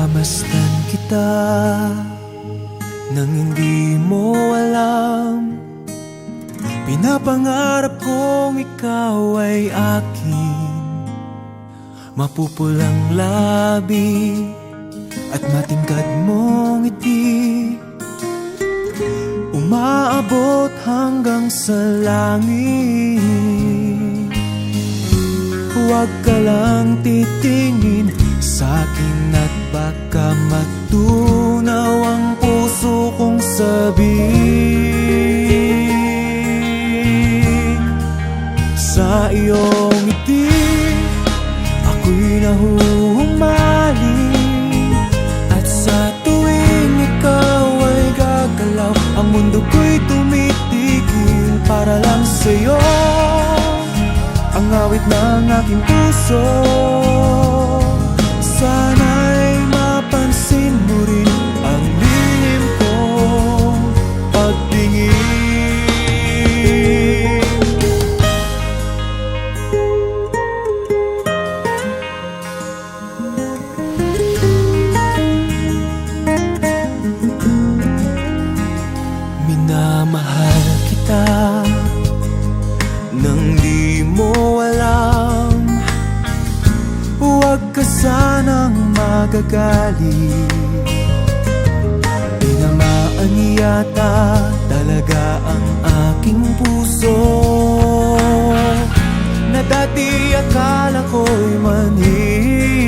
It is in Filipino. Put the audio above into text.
Pinamasdan kita nang hindi mo alam. Pinapangarap kong ikaw ay akin. Mapupulang labi at matingkad mong ngiti, umaabot hanggang sa langit. Huwag ka lang titingin sa'kin at baka matunaw ang puso kong sabihin. Sa iyong ngiti ako'y nahuhumaling, at sa tuwing ikaw ay gagalaw, ang mundo ko'y tumitigil para lang sa'yo. Ang awit ng aking puso, sana'y mapansin mo rin ang lihim kong pagtingin. Minamahal kita nang di mo alam. Huwag ka sanang magagalit, tinamaan yata talaga ang aking puso, na dati akala ko'y manhid.